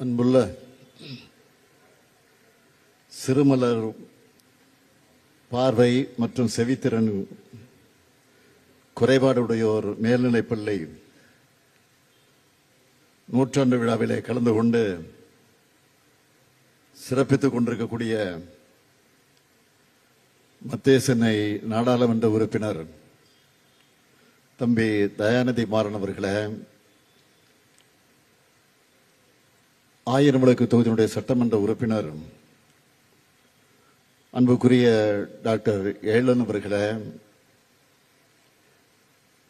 அன்புள்ள சிறுமலர் பார்வை மற்றும் செவித்திறன் குறைபாடுடையோர் மேல்நிலைப்பள்ளி நூற்றாண்டு விழாவிலே கலந்து கொண்டு சிறப்பித்துக் கொண்டிருக்கக்கூடிய மத்திய சென்னை நாடாளுமன்ற உறுப்பினர் தம்பி தயாநிதி மாறன் அவர்களே, ஆயிரம்விளக்கு தொகுதியினுடைய சட்டமன்ற உறுப்பினர் அன்புக்குரிய டாக்டர் ஏழன் அவர்களே,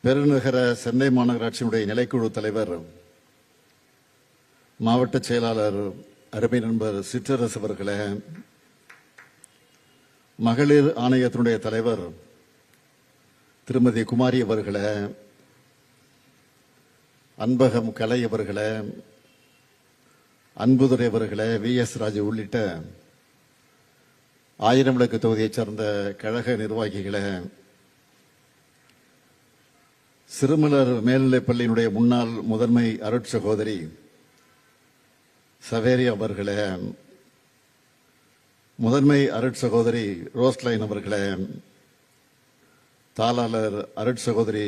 பெருநகர சென்னை மாநகராட்சியினுடைய நிலைக்குழு தலைவர் மாவட்ட செயலாளர் அருமை நண்பர் சிற்றரசு அவர்களே, மகளிர் ஆணையத்தினுடைய தலைவர் திருமதி குமாரி அவர்களே, அன்பகம் கலை அவர்களே, அன்புதுரை அவர்களே, VS ராஜு உள்ளிட்ட ஆயிரம்விளக்கு தொகுதியைச் சார்ந்த கழக நிர்வாகிகளே, சிறுமலர் மேல்நிலைப் பள்ளியினுடைய முன்னாள் முதன்மை அருட்சகோதரி சவேரி அவர்களே, முதன்மை அருட்சகோதரி ரோஸ்லைன் அவர்களே, தாளாளர் அருட்சகோதரி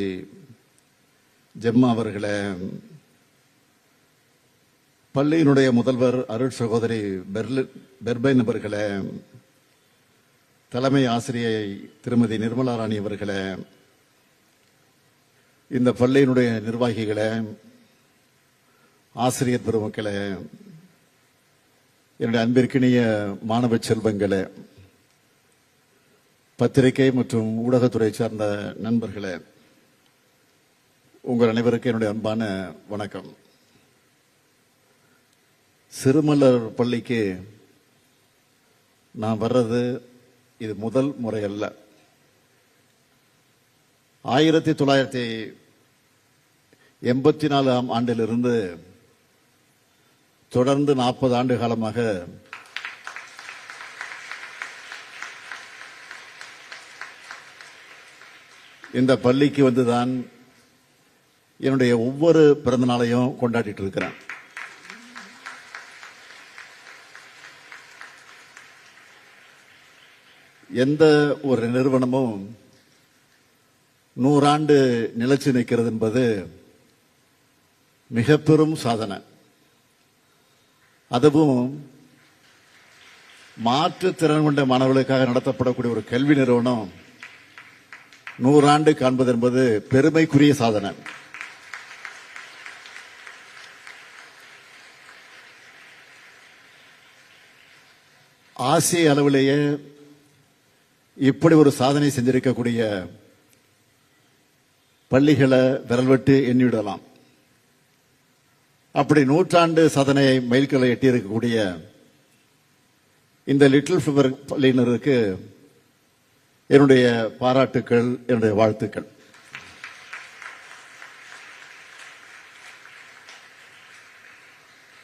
ஜெம்மா அவர்களே, பள்ளியினுடைய முதல்வர் அருட்சகோதரி பெர்பைன் அவர்களே, தலைமை ஆசிரியை திருமதி நிர்மலா ராணி அவர்களே, இந்த பள்ளியினுடைய நிர்வாகிகளே, ஆசிரியர் பெருமக்களே, என்னுடைய அன்பிற்கினிய மாணவ செல்வங்களே, பத்திரிகை மற்றும் ஊடகத்துறை சார்ந்த நண்பர்களே, உங்கள் அனைவருக்கும் என்னுடைய அன்பான வணக்கம். சிறுமலர் பள்ளிக்கு நான் வர்றது இது முதல் முறை அல்ல. 1984 ஆண்டிலிருந்து தொடர்ந்து 40 ஆண்டு காலமாக இந்த பள்ளிக்கு வந்துதான் என்னுடைய ஒவ்வொரு பிறந்த நாளையும் கொண்டாடிட்டு இருக்கிறேன். எந்த ஒரு நிறுவனமும் 100 ஆண்டு நிலைச்சு நிற்கிறது என்பது மிக பெரும் சாதனை. அதுவும் மாற்றுத்திறன் கொண்ட மாணவர்களுக்காக நடத்தப்படக்கூடிய ஒரு கல்வி நிறுவனம் 100 ஆண்டு காண்பது என்பது பெருமைக்குரிய சாதனை. ஆசிய அளவிலேயே இப்படி ஒரு சாதனை செஞ்சிருக்கக்கூடிய பள்ளிகளை விரல்விட்டு எண்ணிவிடலாம். அப்படி 100 ஆண்டு சாதனையை மைல்கல்லை எட்டியிருக்கக்கூடிய இந்த லிட்டில் ஃபிவர் பள்ளியினருக்கு என்னுடைய பாராட்டுக்கள், என்னுடைய வாழ்த்துக்கள்.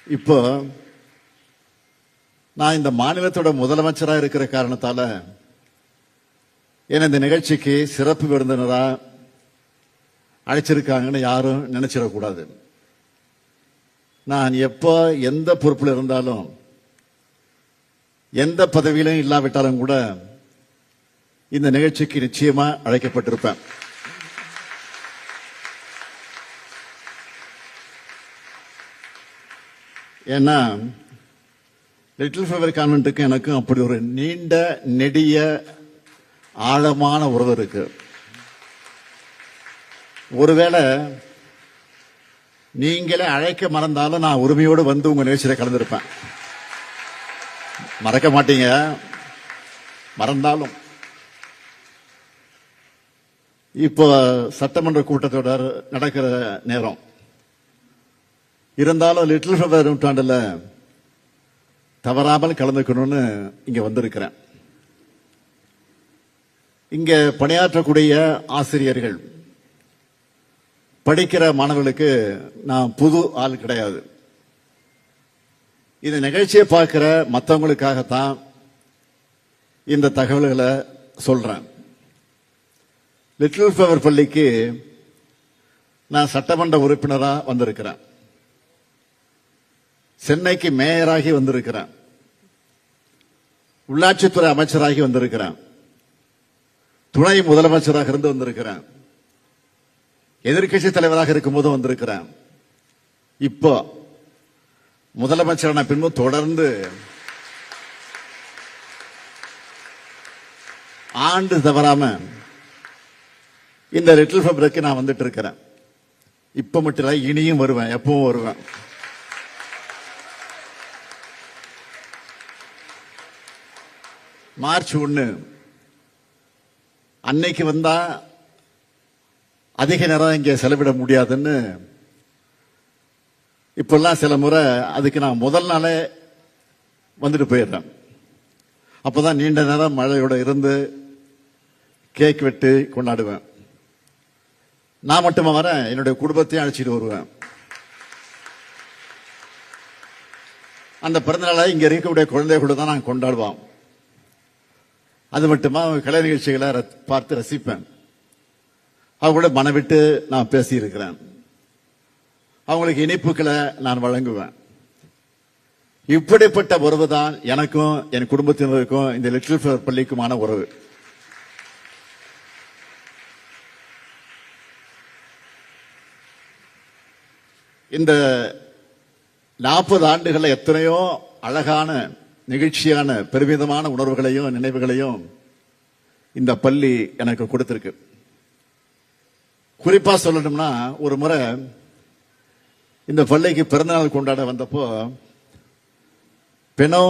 இப்போ நான் இந்த மாநிலத்தோட முதலமைச்சராக இருக்கிற காரணத்தால என்ன இந்த நிகழ்ச்சிக்கு சிறப்பு விருந்தினரா அழைச்சிருக்காங்கன்னு யாரும் நினைச்சிடக்கூடாது. நான் எப்போ எந்த பொறுப்பில் இருந்தாலும் எந்த பதவியிலும் இல்லாவிட்டாலும் கூட இந்த நிகழ்ச்சிக்கு நிச்சயமா அழைக்கப்பட்டிருப்பேன். ஏன்னா லிட்டில் ஃபிவர் கான்வென்ட்டுக்கு எனக்கும் அப்படி ஒரு நீண்ட நெடிய ஆழமான உறவு இருக்கு. ஒருவேளை நீங்களே அழைக்க மறந்தாலும் நான் உரிமையோடு வந்து உங்க நிகழ்ச்சியில கலந்திருப்பேன். மறக்க மாட்டீங்க. மறந்தாலும் இப்போ சட்டமன்ற கூட்டத்தொடர் நடக்கிற நேரம் இருந்தாலும் லிட்டில் ஃபிவர் நூற்றாண்டுல தவறாமல் கலந்துக்கணும்னு இங்க வந்திருக்கிறேன். இங்க பணியாற்றக்கூடிய ஆசிரியர்கள், படிக்கிற மாணவர்களுக்கு நான் புது ஆள் கிடையாது. இந்த நிகழ்ச்சியை பார்க்கிற மற்றவங்களுக்காகத்தான் இந்த தகவல்களை சொல்றேன். லிட்டில் ஃபிவர் பள்ளிக்கு நான் சட்டமன்ற உறுப்பினராக வந்திருக்கிறேன். சென்னைக்கு மேயராகி வந்திருக்கிறேன், உள்ளாட்சித்துறை அமைச்சராகி வந்திருக்கிறேன், துணை முதலமைச்சராக இருந்து வந்திருக்கிறேன், எதிர்க்கட்சி தலைவராக இருக்கும் போது வந்திருக்கிறேன். இப்போ முதலமைச்சரான பின்பு தொடர்ந்து ஆண்டு தவறாம இந்த லிட்டில் ஃபெப்ரவரிக்கு நான் வந்துட்டு இருக்கிறேன். இப்ப மட்டும் இல்ல, இனியும் வருவேன், எப்பவும் வருவேன். மார்ச் 1 அன்னைக்கு வந்தா அதிக நேரம் இங்க செலவிட முடியாதுன்னு இப்பெல்லாம் சில முறை அதுக்கு நான் முதல் நாளே வந்துட்டு போயிடுறேன். அப்பதான் நீண்ட நேரம் மழையோட இருந்து கேக் வெட்டி கொண்டாடுவேன். நான் மட்டுமா வரேன், என்னுடைய குடும்பத்தையும் அழைச்சிட்டு வருவேன். அந்த பிறந்தநாளை இங்க இருக்கக்கூடிய குழந்தைகளோட தான் நான் கொண்டாடுவோம். அது மட்டுமா கலை நிகழ்ச்சிகளை பார்த்து ரசிப்பேன். அவங்களோட மனவிட்டு நான் பேசியிருக்கிறேன். அவங்களுக்கு இனிப்புகளை நான் வழங்குவேன். இப்படிப்பட்ட உறவு தான் எனக்கும் என் குடும்பத்தினருக்கும் இந்த லிட்டில் ஃபெப்ரவரி பள்ளிக்குமான உறவு. இந்த 40 ஆண்டுகள் எத்தனையோ அழகான நிகழ்ச்சியான பெருமிதமான உணர்வுகளையும் நினைவுகளையும் இந்த பள்ளி எனக்கு கொடுத்திருக்கு. குறிப்பா சொல்லணும்னா, ஒரு முறை இந்த பள்ளிக்கு பிறந்தநாள் கொண்டாட வந்தப்போ பெனோ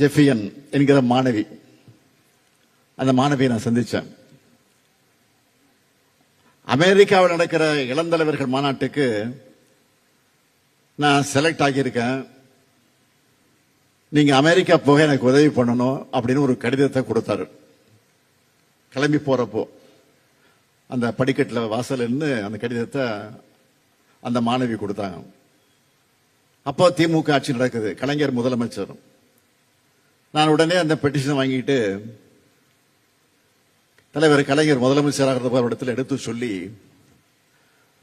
ஜெஃபியன் என்கிற மாணவி, அந்த மாணவியை நான் சந்திச்சேன். அமெரிக்காவில் நடக்கிற இளந்தலைவர்கள் மாநாட்டுக்கு நான் செலக்ட் ஆகியிருக்கேன், நீங்க அமெரிக்கா போக எனக்கு உதவி பண்ணணும் அப்படின்னு ஒரு கடிதத்தை கொடுத்தாரு. கிளம்பி போறப்போ அந்த படிக்கட்டில் வாசல் இருந்து அந்த கடிதத்தை அந்த மாணவி கொடுத்தாங்க. அப்போ திமுக ஆட்சி நடக்குது, கலைஞர் முதலமைச்சர். நான் உடனே அந்த பெட்டிஷன் வாங்கிட்டு தலைவர் கலைஞர் முதலமைச்சராக இருந்த இடத்துல எடுத்து சொல்லி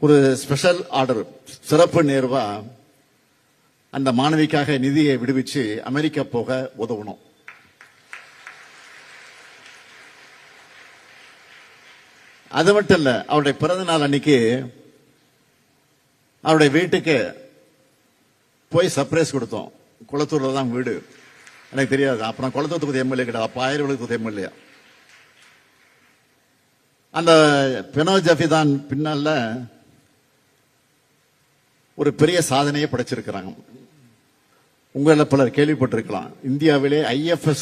ஒரு ஸ்பெஷல் ஆர்டர், சிறப்பு நேர்வா அந்த மாணவிக்காக நிதியை விடுவிச்சு அமெரிக்கா போக உதவணும். அது மட்டும் இல்ல, அவருடைய பிறந்த நாள் அன்னைக்கு அவருடைய வீட்டுக்கு போய் சர்ப்ரைஸ் கொடுத்தோம். குளத்தூர்ல தான் வீடு, எனக்கு தெரியாது. அப்புறம் குளத்தூர் தொகுதி எம்எல்ஏ கிடையாது, அப்ப ஆயிரம் தொகுதி எம்எல்ஏ. அந்த பெனோ ஜெஃபியன் பின்னால ஒரு பெரிய சாதனையை படைச்சிருக்கிறாங்க. உங்கள பலர் கேள்விப்பட்டிருக்கலாம், இந்தியாவிலே IFS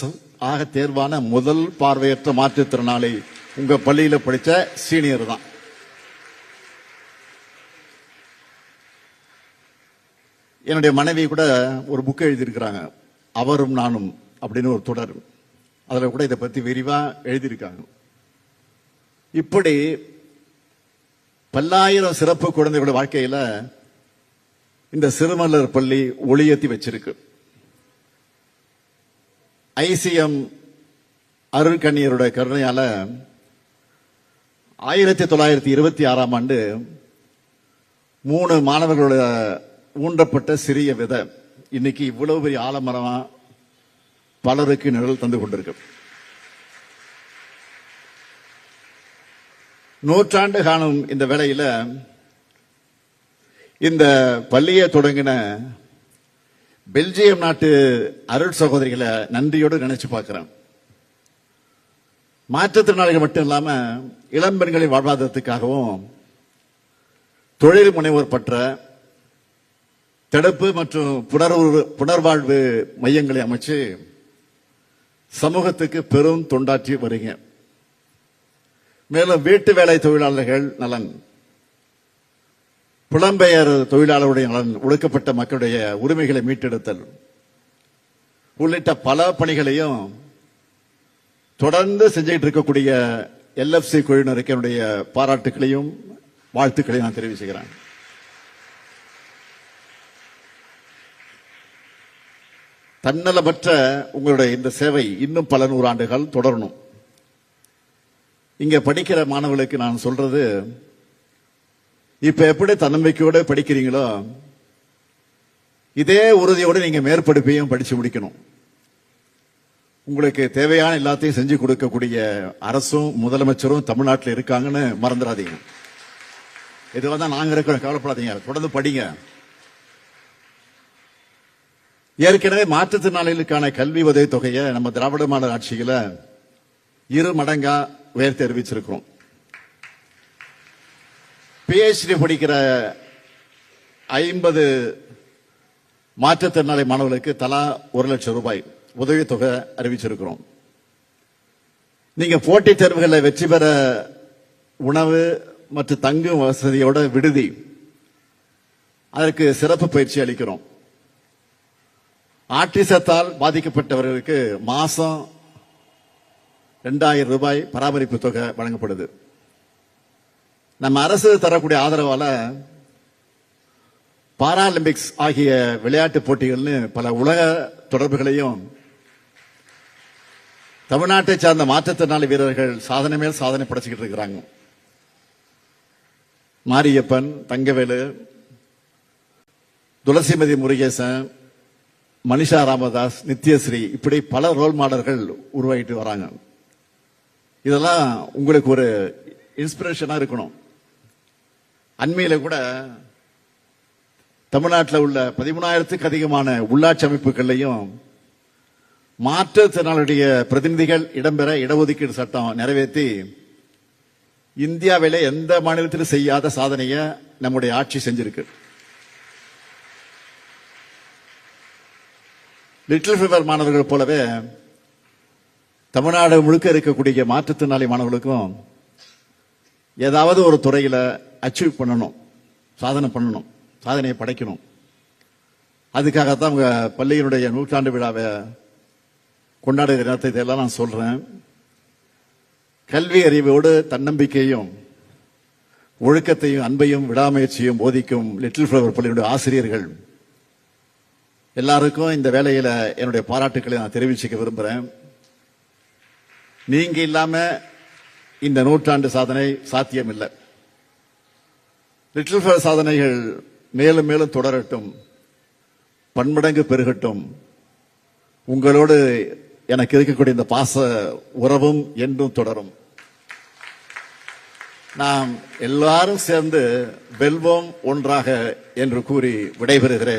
ஆக தேர்வான முதல் பார்வையற்ற மாற்றுத்திறனாளி உங்க பள்ளியில படிச்ச சீனியர் தான். என்னுடைய மனைவி கூட ஒரு புக் எழுதியிருக்கிறாங்க, அவரும் நானும் அப்படின்னு ஒரு தொடர். அதுல கூட இதை பத்தி விரிவா எழுதியிருக்காங்க. இப்படி பல்லாயிரம் சிறப்பு குழந்தைகளோட வாழ்க்கையில இந்த சிறுமலர் பள்ளி ஒளியேத்தி வச்சிருக்கு. ICM அருள்கண்ணியருடைய கருணையால 1926ஆம் ஆண்டு 3 மாணவர்களோட ஊன்றப்பட்ட சிறிய விதை இன்னைக்கு இவ்வளவு பெரிய ஆலமரமா பலருக்கு நிழல் தந்து கொண்டிருக்கு. 100 ஆண்டு காணும் இந்த வேளையில இந்த பள்ளியை தொடங்கின பெல்ஜியம் நாட்டு அருள் சகோதரிகளை நன்றியோடு நினைச்சு பார்க்கிறேன். மாற்றுத்திறனாளிகள் மட்டும் இல்லாம இளம்பெண்களின் வாழ்வாதாரத்துக்காகவும் தொழில் முனைவோர் பற்ற தடுப்பு மற்றும் புனர்வாழ்வு மையங்களை அமைச்சு சமூகத்துக்கு பெரும் தொண்டாற்றி வருங்க. மேலும் வீட்டு வேலை தொழிலாளர்கள் நலன், புலம்பெயர் தொழிலாளருடைய நலன், ஒடுக்கப்பட்ட மக்களுடைய உரிமைகளை மீட்டெடுத்தல் உள்ளிட்ட பல பணிகளையும் தொடர்ந்து செஞ்சுட்டு இருக்கக்கூடிய LFC குழுவினருக்கு என்னுடைய பாராட்டுகளையும் வாழ்த்துக்களையும் நான் தெரிவிச்சுக்கிறேன். தன்னலமற்ற உங்களுடைய இந்த சேவை இன்னும் பல 100 ஆண்டுகள் தொடரணும். இங்க படிக்கிற மாணவர்களுக்கு நான் சொல்றது, இப்ப எப்படி தன்னம்பிக்கையோட படிக்கிறீங்களோ இதே உறுதியோடு நீங்க மேற்படிப்பையும் படிச்சு முடிக்கணும். உங்களுக்கு தேவையான எல்லாத்தையும் செஞ்சு கொடுக்கக்கூடிய அரசும் முதலமைச்சரும் தமிழ்நாட்டில் இருக்காங்கன்னு மறந்துடாதீங்க. இதுவா தான் நாங்க இருக்கிற, கவலைப்படாதீங்க, தொடர்ந்து படிங்க. ஏற்கனவே மாற்றுத்திறனாளிகளுக்கான கல்வி உதவி தொகையை நம்ம திராவிட மாடல் ஆட்சியில 2 மடங்கா உயர்த்தி அறிவிச்சிருக்கிறோம். PhD படிக்கிற 50 மாற்றுத்திறனாளி மாணவர்களுக்கு தலா 1 லட்சம் ரூபாய் உதவித்தொகை அறிவிச்சிருக்கிறோம். நீங்க போட்டித் தேர்வுகளில் வெற்றி பெற உணவு மற்றும் தங்கும் வசதியோட விடுதி, அதற்கு சிறப்பு பயிற்சி அளிக்கிறோம். ஆட்டிசத்தால் பாதிக்கப்பட்டவர்களுக்கு மாசம் 2000 ரூபாய் பராமரிப்பு தொகை வழங்கப்படுது. நம்ம அரசு தரக்கூடிய ஆதரவால பாராலிம்பிக்ஸ் ஆகிய விளையாட்டு போட்டிகள்னு பல உலக தொடர்புகளையும் தமிழ்நாட்டை சார்ந்த மாற்றுத்திறனாளி வீரர்கள் சாதனை மேல் சாதனை படைச்சுக்கிட்டு இருக்கிறாங்க. மாரியப்பன், தங்கவேலு, துளசிமதி முருகேசன், மனிஷா ராமதாஸ், நித்யஸ்ரீ, இப்படி பல ரோல் மாடல்கள் உருவாகிட்டு வராங்க. இதெல்லாம் உங்களுக்கு ஒரு இன்ஸ்பிரேஷனா இருக்கணும். அண்மையில கூட தமிழ்நாட்டில் உள்ள 13,000க்கும் அதிகமான உள்ளாட்சி அமைப்புகளையும் மாற்றுத்திறனாளுடைய பிரதிநிதிகள் இடம்பெற இடஒதுக்கீடு சட்டம் நிறைவேற்றி இந்தியாவிலே எந்த மாநிலத்திலும் செய்யாத சாதனையை நம்முடைய ஆட்சி செஞ்சிருக்கு. லிட்டில் ஃபீவர் மாணவர்கள் போலவே தமிழ்நாடு முழுக்க இருக்கக்கூடிய மாற்றுத்திறனாளி மாணவர்களுக்கும் ஏதாவது ஒரு துறையில அச்சீவ் பண்ணணும், சாதனை பண்ணணும், சாதனையை படைக்கணும். அதுக்காகத்தான் உங்க பள்ளியினுடைய 100ஆண்டு விழாவை கொண்டாடுகிற நேரத்தை இதெல்லாம் நான் சொல்றேன். கல்வி அறிவோடு தன்னம்பிக்கையும் ஒழுக்கத்தையும் அன்பையும் விடாமுயற்சியும் போதிக்கும் லிட்டில் ஃபிளவர் பள்ளியினுடைய ஆசிரியர்கள் எல்லாருக்கும் இந்த வேளையில என்னுடைய பாராட்டுக்களை நான் தெரிவிச்சுக்க விரும்புறேன். நீங்க இல்லாம இந்த 100ஆண்டு சாதனை சாத்தியம் இல்லை. லிட்டில் ஃபிளவர் சாதனைகள் மேலும் மேலும் தொடரட்டும், பன்மடங்கு பெருகட்டும். உங்களோடு எனக்கு இருக்கக்கூடிய இந்த பாச உறவும் என்றும் தொடரும். நாம் எல்லாரும் சேர்ந்து வெல்வோம் ஒன்றாக என்று கூறி விடைபெறுகிறேன்.